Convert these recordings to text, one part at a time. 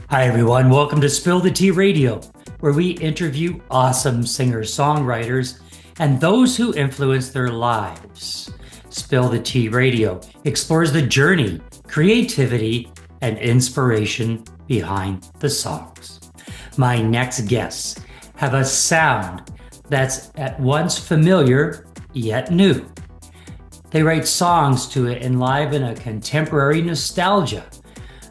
Hi, everyone. Welcome to Spill the Tea Radio, where we interview awesome singer-songwriters and those who influence their lives. Spill the Tea Radio explores the journey, creativity, and inspiration behind the songs. My next guests have a sound that's at once familiar yet new. They write songs to enliven a contemporary nostalgia.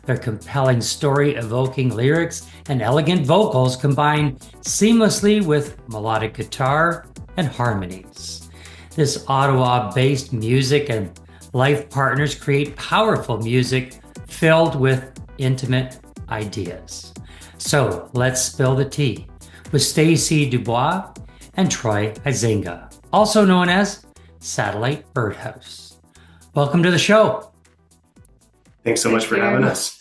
Their compelling story-evoking lyrics and elegant vocals combine seamlessly with melodic guitar and harmonies. This Ottawa-based music and life partners create powerful music filled with intimate ideas. So let's spill the tea with Stacy DuBois and Troy Huizinga, also known as Satellite Birdhouse. Welcome to the show. Thanks so much for having us.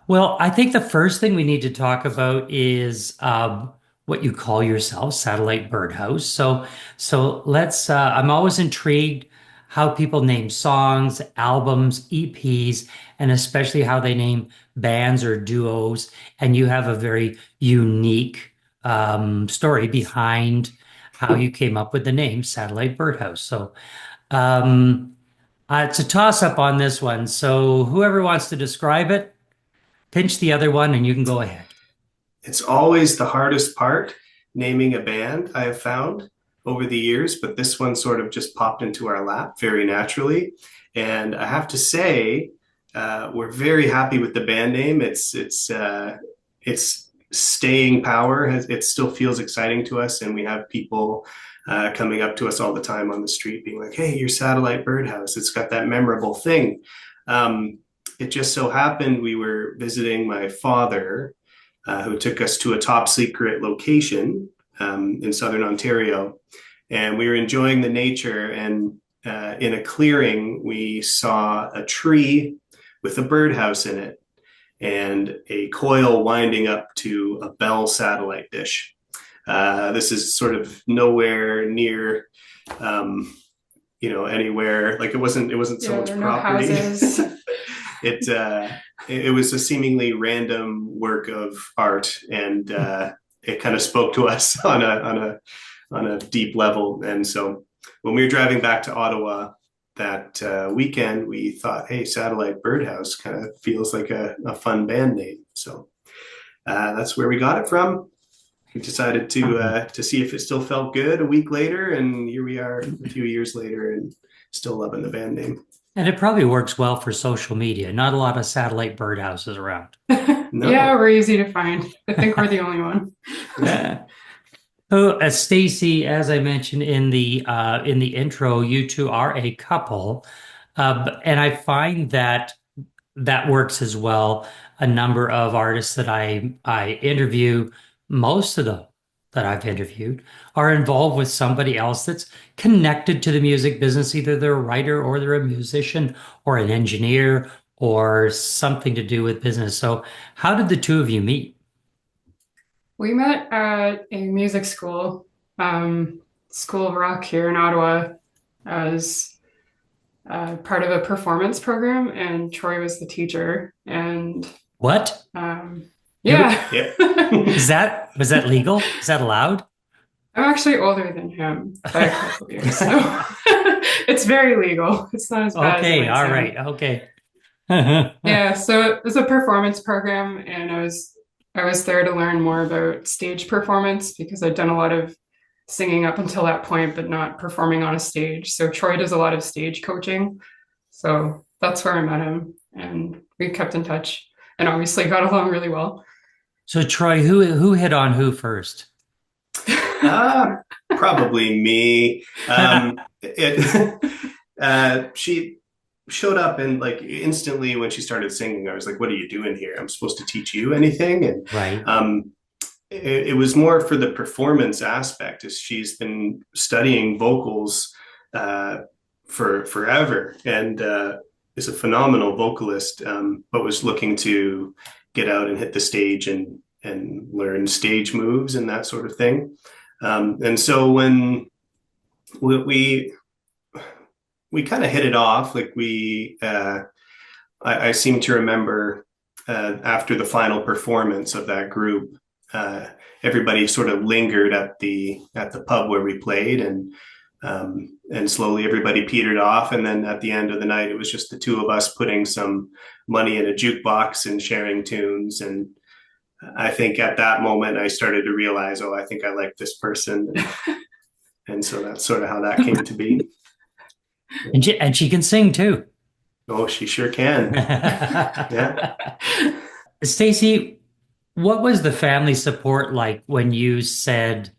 Well, I think the first thing we need to talk about is what you call yourself, Satellite Birdhouse. So let's. I'm always intrigued how people name songs, albums, EPs, and especially how they name bands or duos. And you have a very unique story behind how you came up with the name Satellite Birdhouse. So. It's a toss-up on this one. So whoever wants to describe it, pinch the other one and you can go ahead. It's always the hardest part, naming a band, I have found over the years, but this one sort of just popped into our lap very naturally. And I have to say, we're very happy with the band name. It's staying power. It still feels exciting to us, and we have people coming up to us all the time on the street being like, hey, your Satellite Birdhouse. It's got that memorable thing. It just so happened we were visiting my father, who took us to a top secret location in Southern Ontario. And we were enjoying the nature, and in a clearing, we saw a tree with a birdhouse in it and a coil winding up to a Bell satellite dish. This is sort of nowhere near, anywhere. Like it wasn't someone's property. It was a seemingly random work of art, and it kind of spoke to us on a deep level. And so when we were driving back to Ottawa that weekend, we thought, hey, Satellite Birdhouse kind of feels like a fun band name. So that's where we got it from. We decided to see if it still felt good a week later, and here we are a few years later and still loving the band name. And it probably works well for social media. Not a lot of satellite birdhouses around. No. Yeah, we're easy to find. I think we're the only one. Yeah. So, Stacy, as I mentioned in the intro, you two are a couple, and I find that works as well. A number of artists that I interview, most of them that I've interviewed are involved with somebody else that's connected to the music business. Either they're a writer or they're a musician or an engineer or something to do with business. So how did the two of you meet? We met at a music school, School of Rock here in Ottawa, as part of a performance program, and Troy was the teacher. And What? yeah. Was that legal? Is that allowed? I'm actually older than him by a couple of years, so it's very legal. It's not as bad Okay, as it might all sound. right, okay. Yeah, so it was a performance program, and I was there to learn more about stage performance because I'd done a lot of singing up until that point, but not performing on a stage. So Troy does a lot of stage coaching. So that's where I met him, and we kept in touch and obviously got along really well. So Troy, who hit on who first? Probably me. She showed up, and like instantly when she started singing, I was like, what are you doing here? I'm supposed to teach you anything? And Right. It was more for the performance aspect, as she's been studying vocals for forever, and is a phenomenal vocalist, but was looking to get out and hit the stage and learn stage moves and that sort of thing. And so when we kind of hit it off, like I seem to remember after the final performance of that group, everybody sort of lingered at the pub where we played, and slowly everybody petered off. And then at the end of the night, it was just the two of us putting some money in a jukebox and sharing tunes. And I think at that moment, I started to realize, oh, I think I like this person. And so that's sort of how that came to be. And she can sing too. Oh, she sure can. Yeah. Stacy, what was the family support like when you said,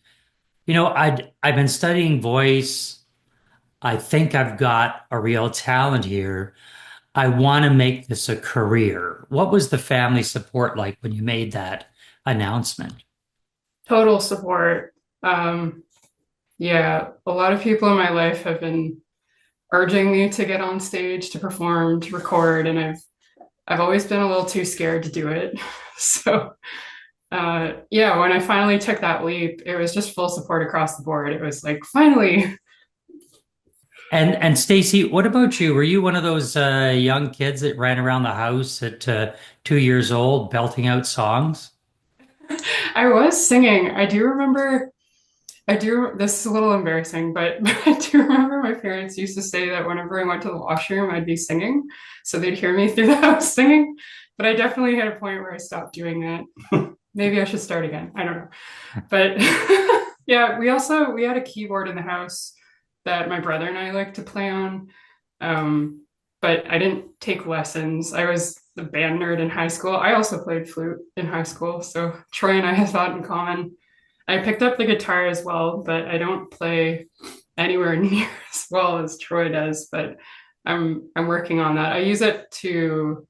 I've been studying voice. I think I've got a real talent here. I want to make this a career. What was the family support like when you made that announcement? Total support. Yeah, a lot of people in my life have been urging me to get on stage, to perform, to record, and I've always been a little too scared to do it. So yeah, when I finally took that leap, it was just full support across the board. It was like, finally. And Stacy, what about you? Were you one of those young kids that ran around the house at 2 years old, belting out songs? I was singing. This is a little embarrassing, but I do remember my parents used to say that whenever I went to the washroom, I'd be singing. So they'd hear me through the house singing. But I definitely had a point where I stopped doing that. Maybe I should start again. I don't know. But yeah, we had a keyboard in the house that my brother and I like to play on. But I didn't take lessons. I was the band nerd in high school. I also played flute in high school. So Troy and I have that in common. I picked up the guitar as well, but I don't play anywhere near as well as Troy does. But I'm working on that. I use it to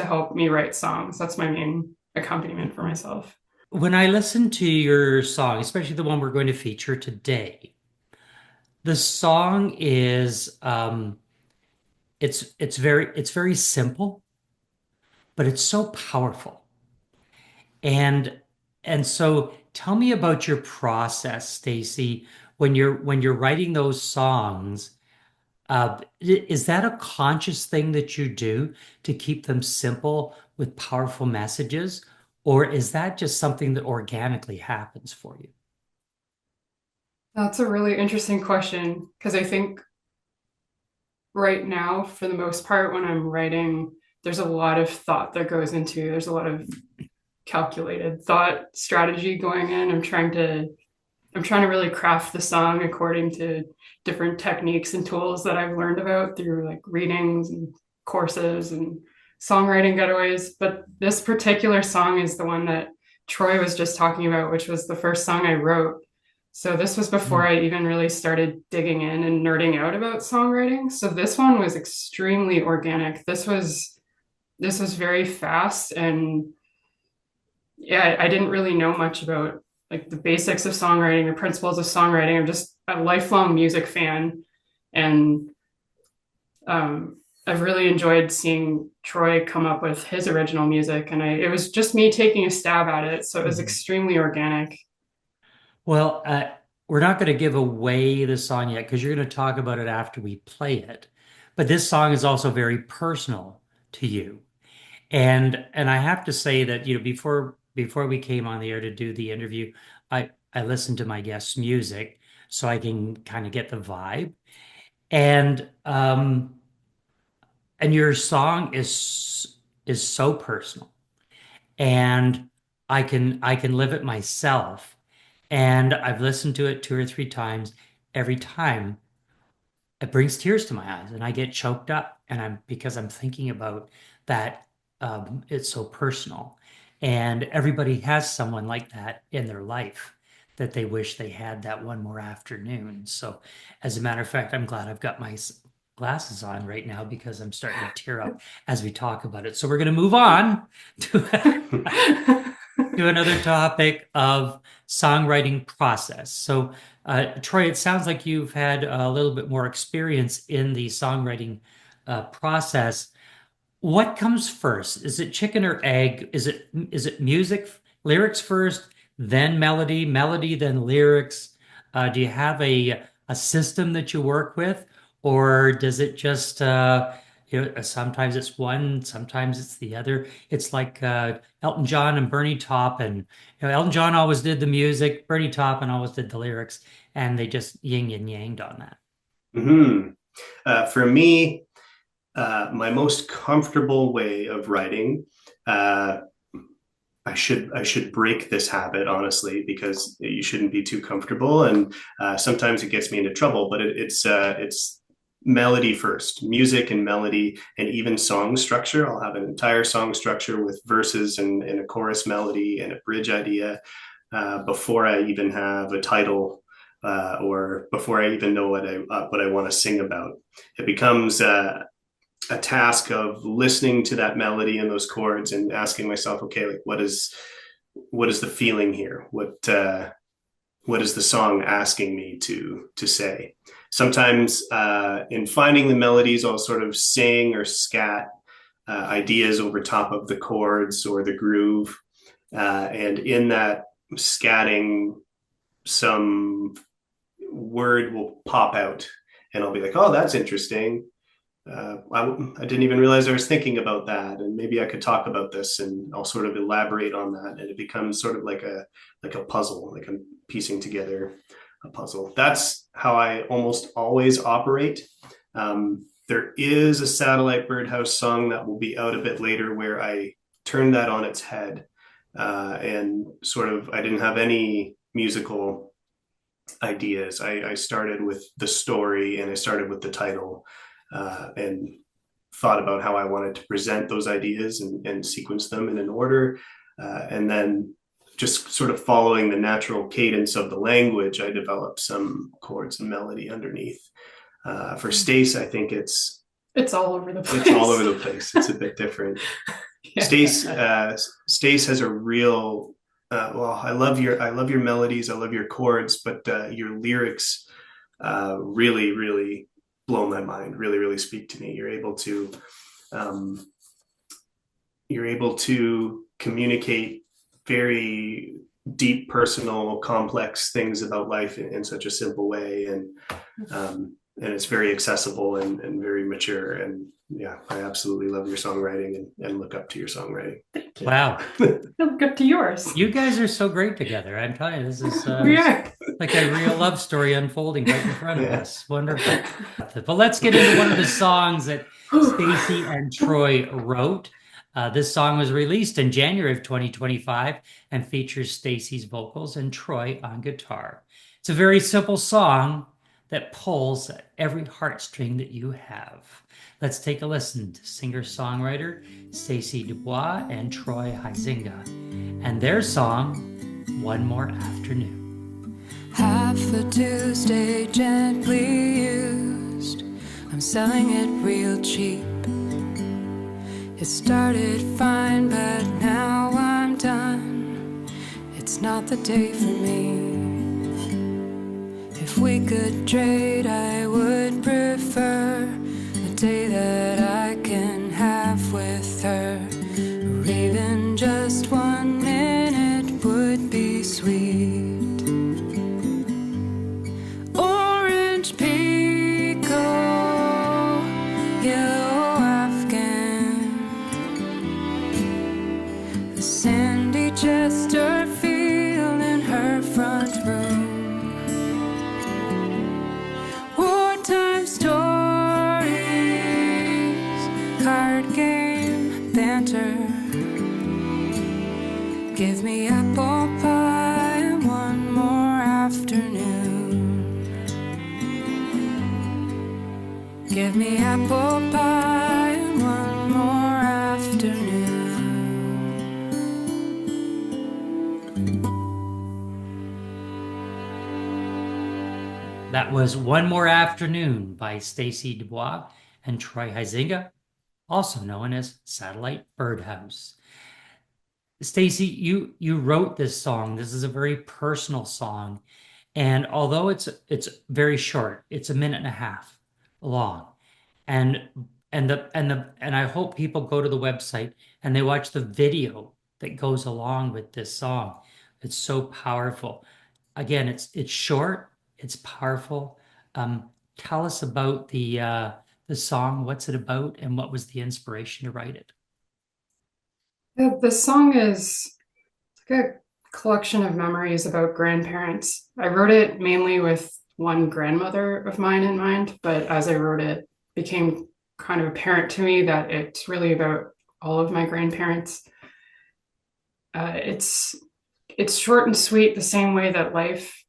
help me write songs. That's my main accompaniment for myself. When I listen to your song, especially the one we're going to feature today, the song is it's very simple, but it's so powerful. And and so tell me about your process, Stacy, when you're writing those songs. Is that a conscious thing that you do to keep them simple with powerful messages, or is that just something that organically happens for you? That's a really interesting question because I think right now, for the most part, when I'm writing, there's a lot of thought that goes into, there's a lot of calculated thought strategy going in. I'm trying to really craft the song according to different techniques and tools that I've learned about through like readings and courses and songwriting getaways. But this particular song is the one that Troy was just talking about, which was the first song I wrote. So this was before I even really started digging in and nerding out about songwriting. So this one was extremely organic. This was very fast, and yeah, I didn't really know much about like the basics of songwriting, the principles of songwriting. I'm just a lifelong music fan, and I've really enjoyed seeing Troy come up with his original music, and it was just me taking a stab at it, so it was extremely organic. Well, we're not going to give away the song yet because you're going to talk about it after we play it. But this song is also very personal to you. And I have to say that, before we came on the air to do the interview, I listened to my guest's music so I can kind of get the vibe. And and your song is so personal. And I can live it myself. And I've listened to it two or three times. Every time it brings tears to my eyes and I get choked up, and I'm thinking about that. It's so personal, and everybody has someone like that in their life that they wish they had that one more afternoon. So as a matter of fact, I'm glad I've got my glasses on right now because I'm starting to tear up as we talk about it. So we're going to move on to to another topic of songwriting process. So, Troy, it sounds like you've had a little bit more experience in the songwriting process. What comes first? Is it chicken or egg? Is it music, lyrics first, then melody, melody, then lyrics? Do you have a system that you work with, or does it just Sometimes it's one, sometimes it's the other. It's like Elton John and Bernie Taupin. Elton John always did the music, Bernie Taupin always did the lyrics, and they just yin and yanged on that. Hmm. For me, my most comfortable way of writing, uh, I should break this habit, honestly, because you shouldn't be too comfortable, and sometimes it gets me into trouble. But it's melody first, music and melody, and even song structure. I'll have an entire song structure with verses and a chorus melody and a bridge idea before I even have a title. Or before I even know what I want to sing about, it becomes a task of listening to that melody and those chords and asking myself, okay, like what is the feeling here? What is the song asking me to say? Sometimes in finding the melodies, I'll sort of sing or scat ideas over top of the chords or the groove, and in that scatting, some word will pop out, and I'll be like, "Oh, that's interesting. I didn't even realize I was thinking about that, and maybe I could talk about this." And I'll sort of elaborate on that, and it becomes sort of like a puzzle, like I'm piecing together a puzzle. That's how I almost always operate. There is a Satellite Birdhouse song that will be out a bit later where I turn that on its head, and sort of I didn't have any musical ideas. I started with the story and I started with the title, and thought about how I wanted to present those ideas and sequence them in an order. And then just sort of following the natural cadence of the language, I developed some chords and melody underneath. For Stace, I think It's all over the place. it's all over the place. It's a bit different. Yeah. Stace has a real well, I love your melodies, I love your chords, but your lyrics really blow my mind, really speak to me. Um, you're able to communicate very deep, personal, complex things about life in such a simple way, and it's very accessible and very mature. And yeah, I absolutely love your songwriting and look up to your songwriting. Wow. Look up to yours. You guys are so great together. I'm telling you, this is We are. like a real love story unfolding right in front of us. Wonderful. But let's get into one of the songs that Stacy and Troy wrote. This song was released in January of 2025 and features Stacy's vocals and Troy on guitar. It's a very simple song that pulls at every heartstring that you have. Let's take a listen to singer-songwriter Stacy DuBois and Troy Huizinga and their song, One More Afternoon. Half a Tuesday gently used, I'm selling it real cheap. It started fine, but now I'm done. It's not the day for me. If we could trade, I would prefer a day that I can have with her, or even just 1 minute would be sweet. Orange pico, yellow Afghan, a Sandy Chesterfield in her front room. Wartime stories, card game banter. Give me apple pie and one more afternoon. Give me apple pie and one more afternoon. That was One More Afternoon by Stacy DuBois and Troy Huizinga, also known as Satellite Birdhouse. Stacy, you wrote this song. This is a very personal song, and although it's very short, it's a minute and a half long, and and I hope people go to the website and they watch the video that goes along with this song. It's so powerful. Again, it's short, it's powerful. Tell us about the song? What's it about? And what was the inspiration to write it? The song is like a collection of memories about grandparents. I wrote it mainly with one grandmother of mine in mind, but as I wrote it, became kind of apparent to me that it's really about all of my grandparents. It's short and sweet, the same way that life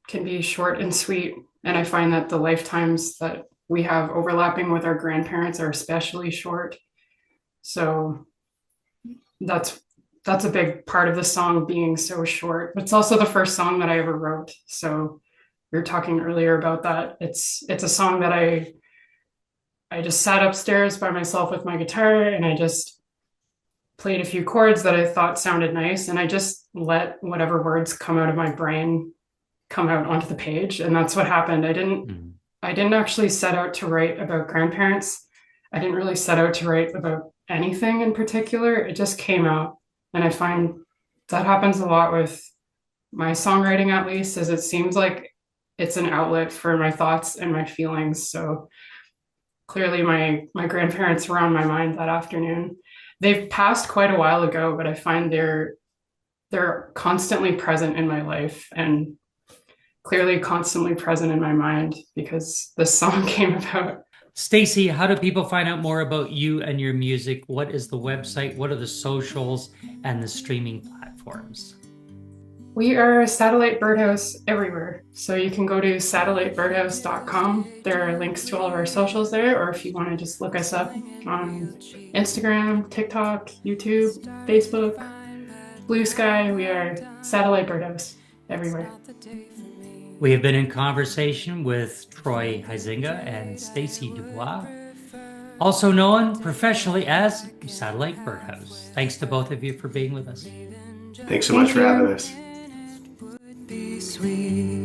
can be short and sweet. And I find that the lifetimes that we have overlapping with our grandparents are especially short. So that's a big part of the song being so short. It's also the first song that I ever wrote. So we were talking earlier about that. It's a song that I just sat upstairs by myself with my guitar and I just played a few chords that I thought sounded nice. And I just let whatever words come out of my brain come out onto the page. And that's what happened. I didn't actually set out to write about grandparents. I didn't really set out to write about anything in particular. It just came out. And I find that happens a lot with my songwriting, at least, as it seems like it's an outlet for my thoughts and my feelings. So clearly my grandparents were on my mind that afternoon. They've passed quite a while ago, but I find they're constantly present in my life and clearly constantly present in my mind because this song came about. Stacy, how do people find out more about you and your music? What is the website? What are the socials and the streaming platforms? We are Satellite Birdhouse everywhere. So you can go to satellitebirdhouse.com. There are links to all of our socials there, or if you want to just look us up on Instagram, TikTok, YouTube, Facebook, Blue Sky, we are Satellite Birdhouse everywhere. We have been in conversation with Troy Huizinga and Stacy DuBois, also known professionally as Satellite Birdhouse. Thanks to both of you for being with us. Thanks so much for having us. Be sweet.